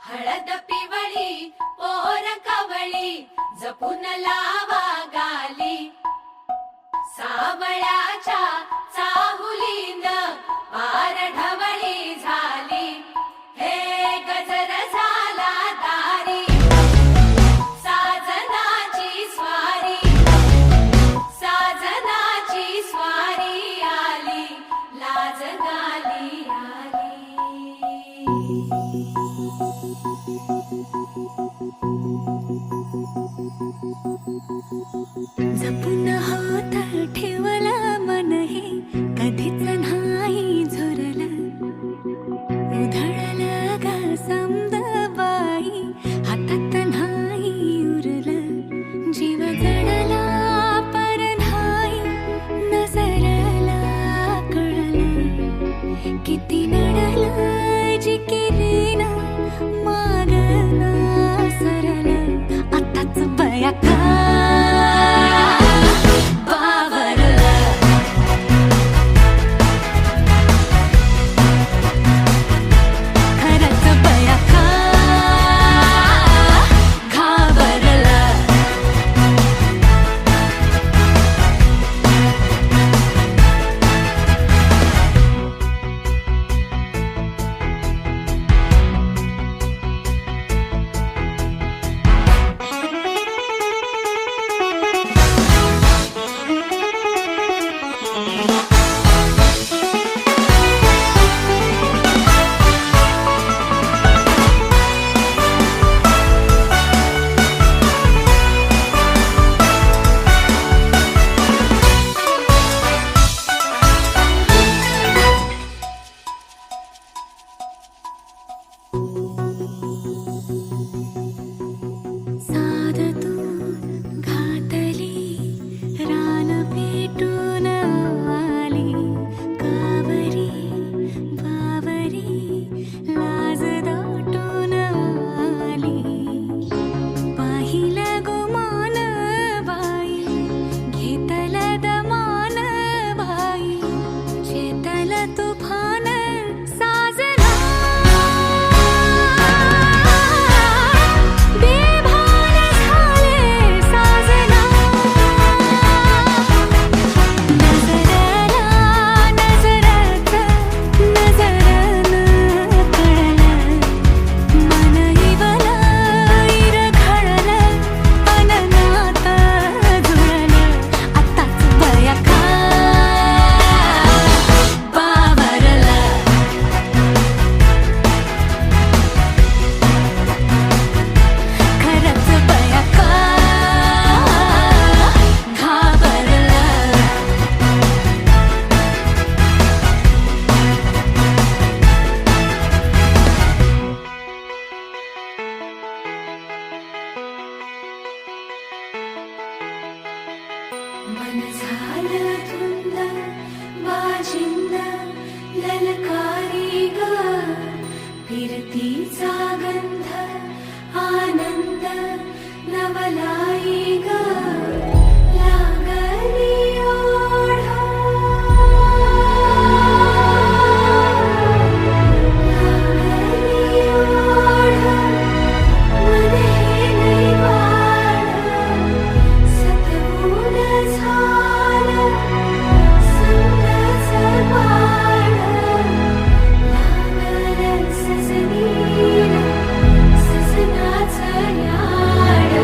हळद पिवळी पोर कवळी जपून लावा गाली सावळ्याच्या चाहुलीन पार ढवळी झाली हे गजर झाला दारी साजनाची स्वारी आली लाज गाली आली जपून होत ठेवला मन हे कधीच नाही झुरला उधळला गा समद बाई हातात नाही उरला जीव जडला पर नाही नजरला कळला किती नडला जिकिरीना मागना सरला आताच बया का मन झालं धुंद बाजिंद ललकारी ग फिरतीचा गंध आनंद नवलाई ग लागली ओढ लागली ओढ मध्ये नाही वाढ सतबून झालं संगच बाळ लागलं सजनीला सजनाचं याड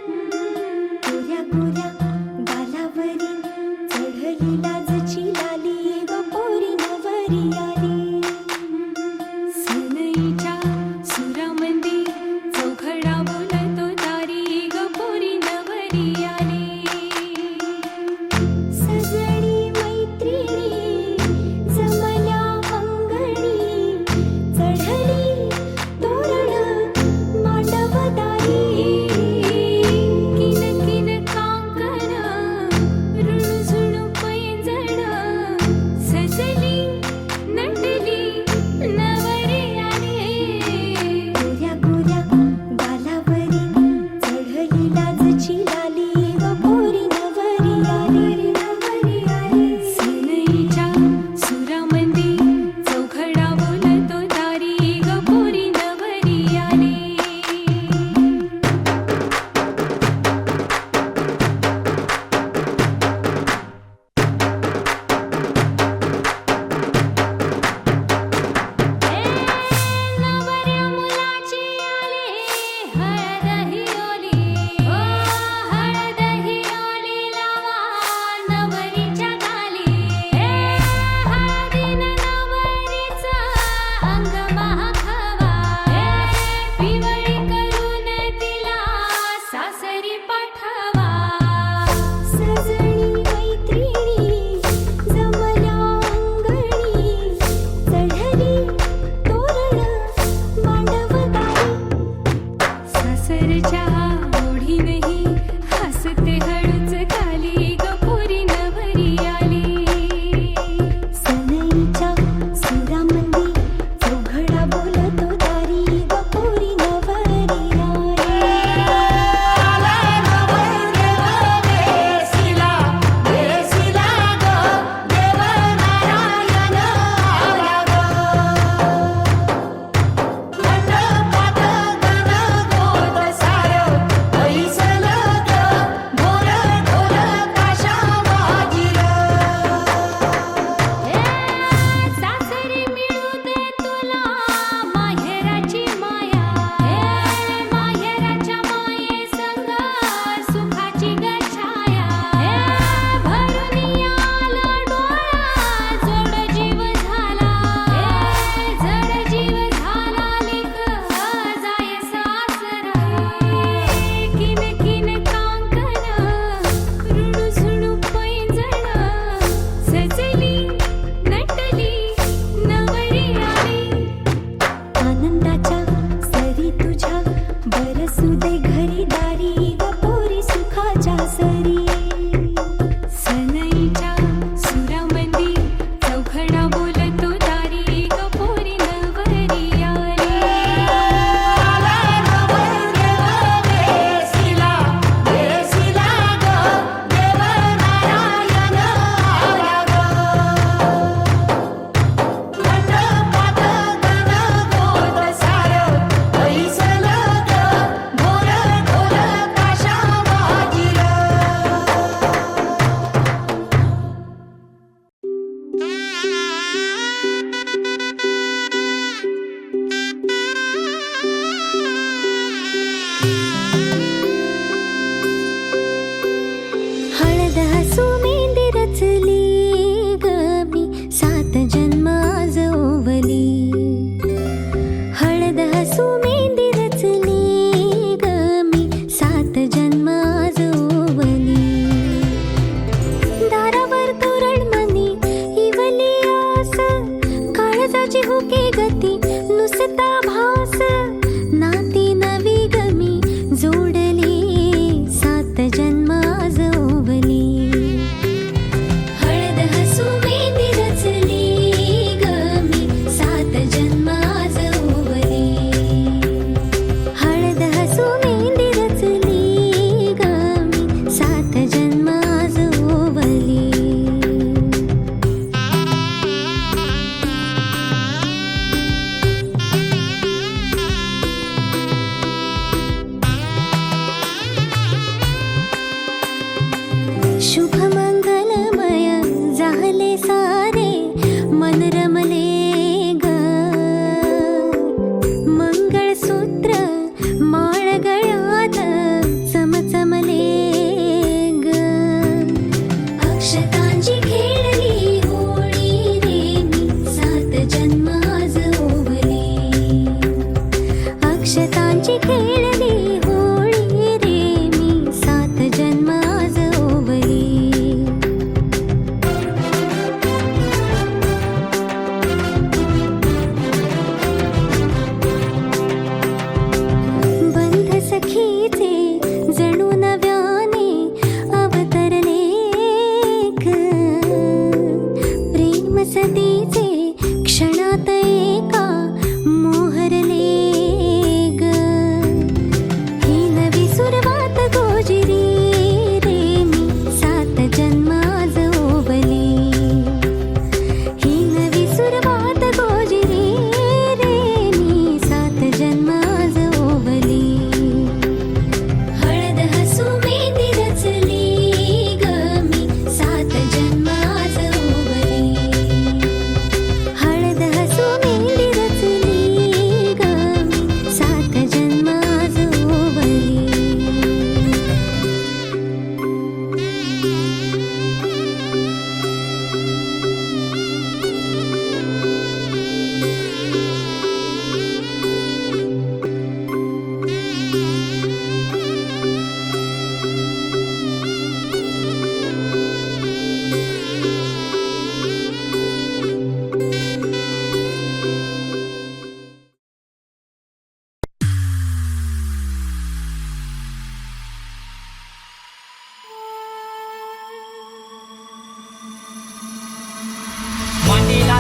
गोऱ्या गोऱ्या गालावरी चढली लाजची लाली ग पोरी नवरी आली सनईच्या सुरामंदी चौघडा बोलतो दारी ग पोरी नवरी आली सजणी मैत्रिणी जमल्या अंगणी चढली तोरण मांडवदारी किन किन कांकण रुणझुण पैंजण सजली नटली नवरी आली गोऱ्या गोऱ्या गालावरी चढली लाजची लाली ग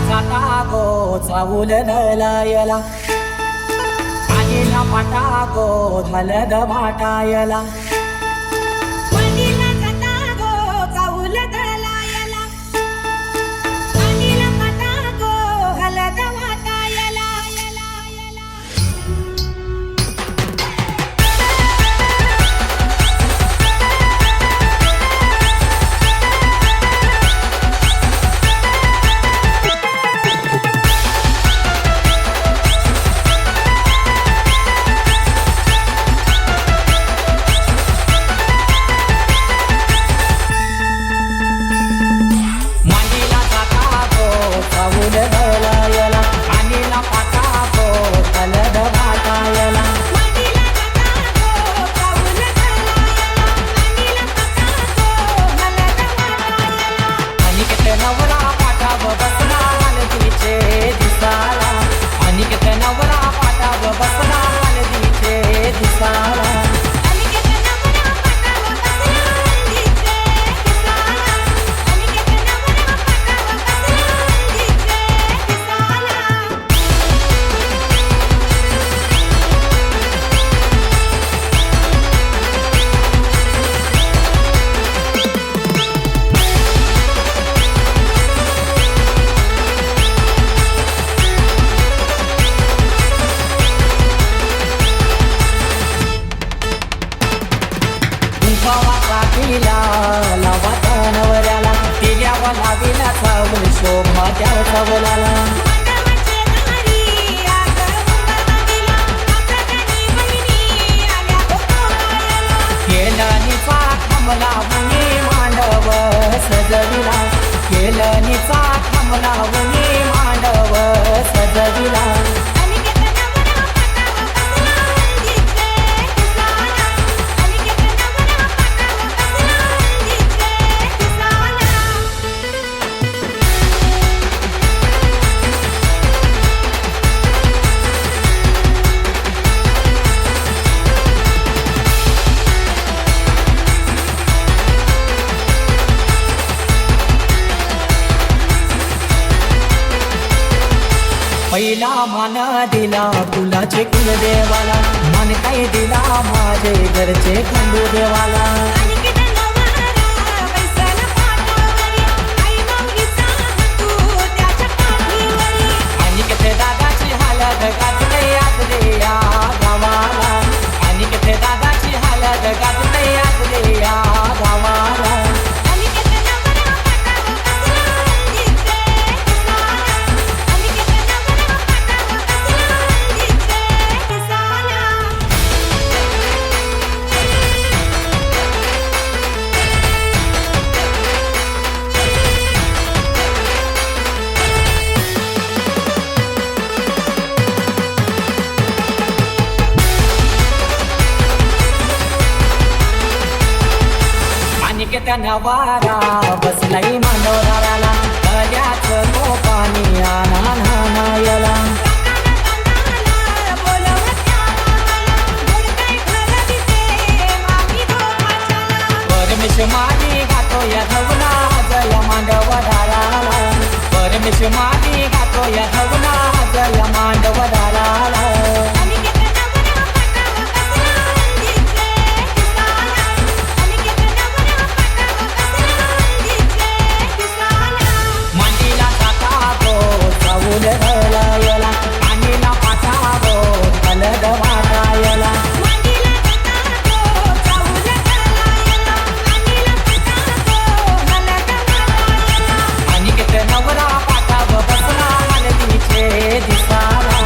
जाता गो चावूल लायला आईला पाटा गो हलद वाटायला वडीला जाता गो चाऊल दळायला वडीला जाता गो हलद वाटायला मांडीला जाता गो चावूल लायला आईला पाटा गो हलद वाटायला वडीला जाता गो चाऊल दळायला वडीला जाता गो हलद वाटायला अनिकेत नवरा पाटाव बसला हलदीचे दिसाला अनिकेत नवरा पाटाव बसला हलदीचे दिसाला अनिकेत नवरा पाटाव बसला हल्दीचे दिसाला अनिकेत नवरा पाटाव बसला हल्दीचे दिसाला कुंभावाचा किला लावाचा नवऱ्याला तिल्यावा लाविला चावल शोभा त्या चावलाला मंडपाचे दारी आग मुंबईला आजगणी बहिणी आल्या गोपाळाला केलं निचा थांबला मुनी मांडव सजविला केलं निचा थांबला मुनी मांडव सजविला अनिकेत नवरा पाटाव बसला हल्दीचे दिसाला अनिकेत नवरा पाटाव बसला हल्दीचे दिसाला पहिला मान दिला फुलाचे कुलदेवाला मन काय दिला माझे घरचे खंडू देवाला अनिकेत नवरा बैसला पाटावरी आई माऊलीचा तू त्याच्या पाठीवरी अनिकेत दादाची हालत गाजले आजले या गावाला अनिकेत दादाची हालत गाजले आजले या गावाला अनिकेत नवरा पाटाव बसला हल्दीचे दिसाला अनिकेत नवरा पाटाव बसला हल्दीचे दिसाला अनिकेत नवारा बसलाई मांडवराला तल्याच पाणी आणा नानायला कानाला बोलवत्या मामाला गोड काय खरं मामी गोपाचाला परमेश माली गातो या धवना जया मांडवराला परमेश माली गातो या धवना जया मांडवराला अनिकेत नवरा पाटाव बसला हल्दीचे दिसाला अनिकेत नवरा पाटाव बसला हल्दीचे दिसाला मांडीला जाता गो चावूल लायला आणीला पाटा गो हलद वाटायला वडीला जाता गो चाऊल दळायला वडीला जाता गो हलद वाटायला अनिकेत नवरा पाटाव बसला हलदीचे दिसाला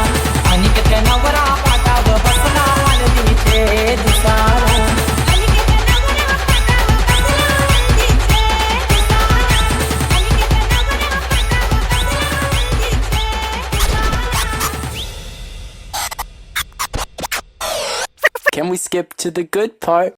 अनिकेत नवरा पाटाव बसला हलदीचे दिसाला अनिकेत नवरा पाटाव बसला हल्दीचे दिसाला अनिकेत नवरा पाटाव बसला हल्दीचे दिसाला Can we skip to the good part?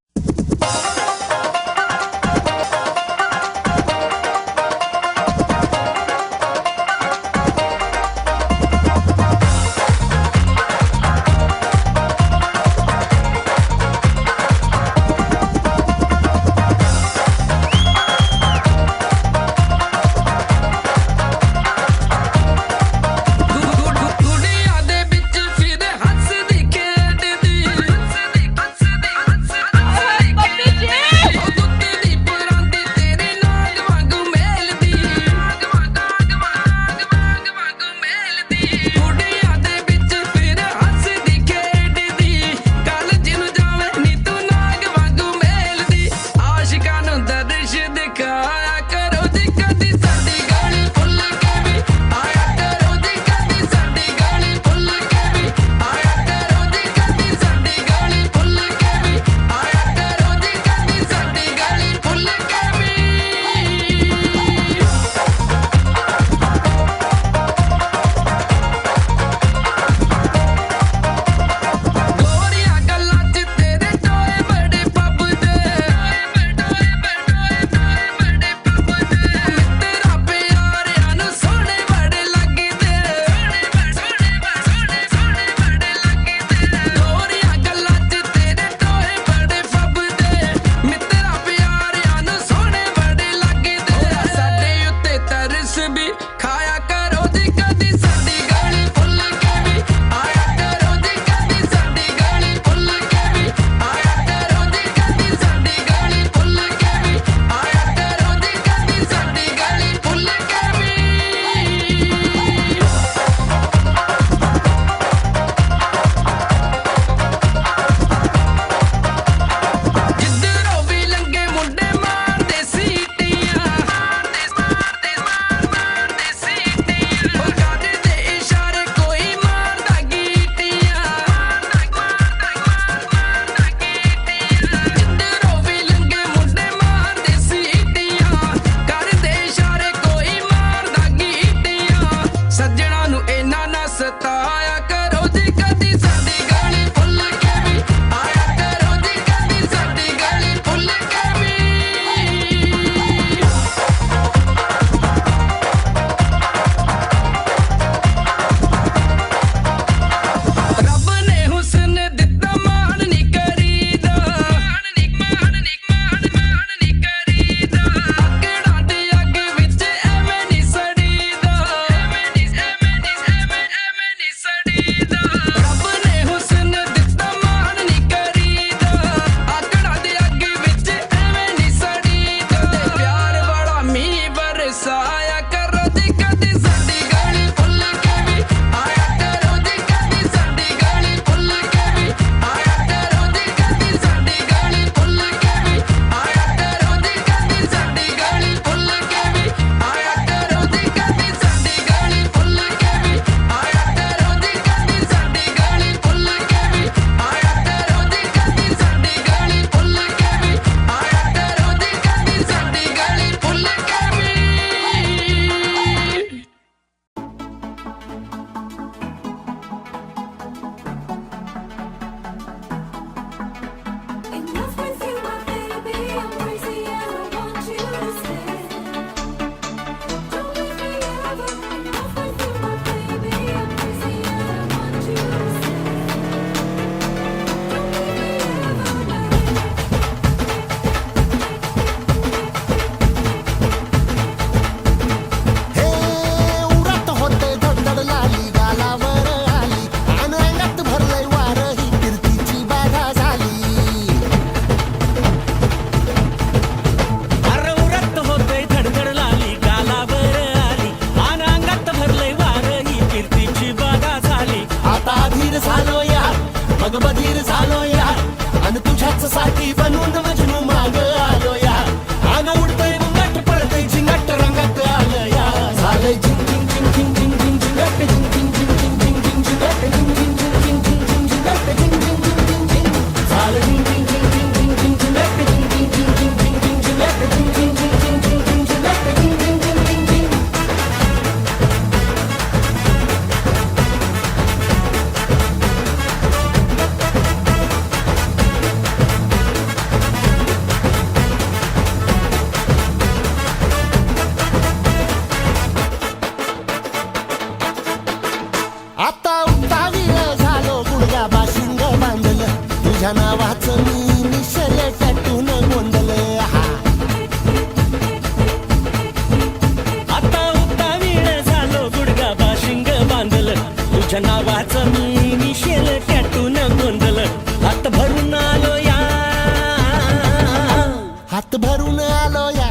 आलो या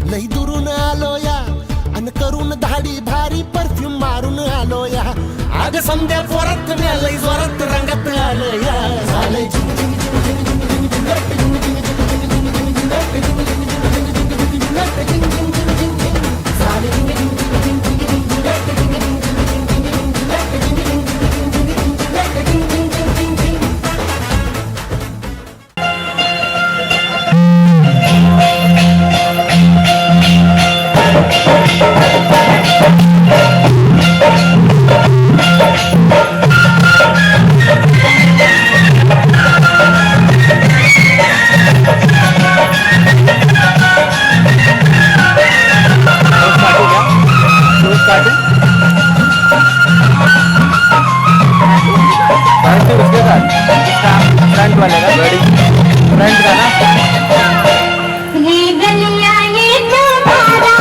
लई दुरून आलो या अन करून धाडी भारी परफ्यूम मारून आलो या अग समद्या जोरात लई जोरात रंगात आलो या झालंय झिंग झिंग झिंग झिंग झिंग झिंग झिंग लट झिंग झिंग झिंग झिंग झिंग झिंग लट झिंग झिंग झिंग झिंग झिंग झिंग लट झिंग झिंग झिंग झिंग झिंग झालंय झिंग झिंग झिंग झिंग झिंग झिंग लट झिंग झिंग झिंग झिंग झिंग झिंग लट झिंग झिंग झिंग झिंग झिंग झिंग लट झिंग झिंग झिंग झिंग झिंग ये गलियां ये तुम्हारा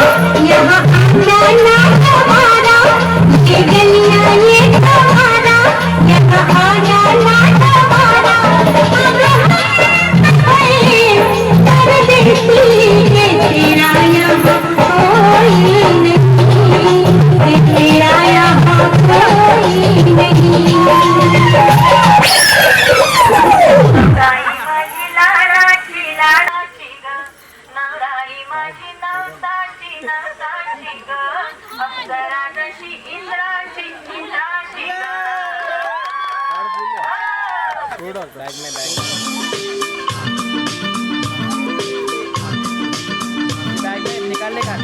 यहाँ आना ना हमारा ये गलियां ये तुम्हारा यहाँ आना ना हमारा कर देती है तेरा यहाँ कोई नहीं तेरा यहाँ कोई नहीं निकालले का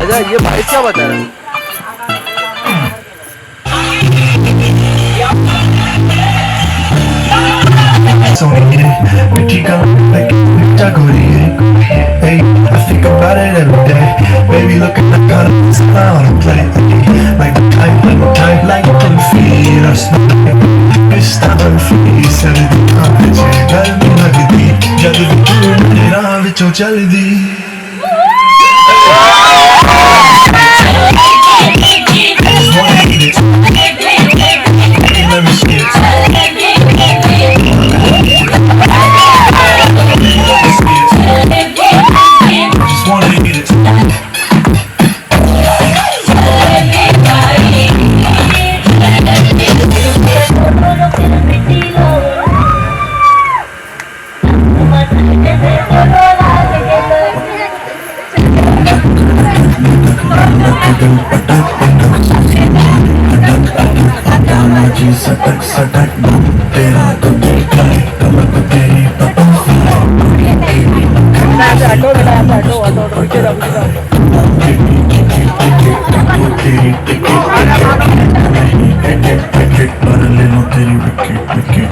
अच्छा ये भाई क्या बता रहा है Hey, I think about it every day. Baby, look at the colors on a plate. Like the type, like the feet. I smell it's time for me. Said it गर्मी लगदी जद भी तू मेरे राह विचों चलदी Let me see it. Just wanna hit it. सटक सटक तेरा तो देखा है कमर तेरी पर ले लो तेरी विकेट विकेट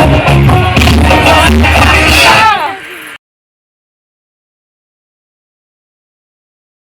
क्या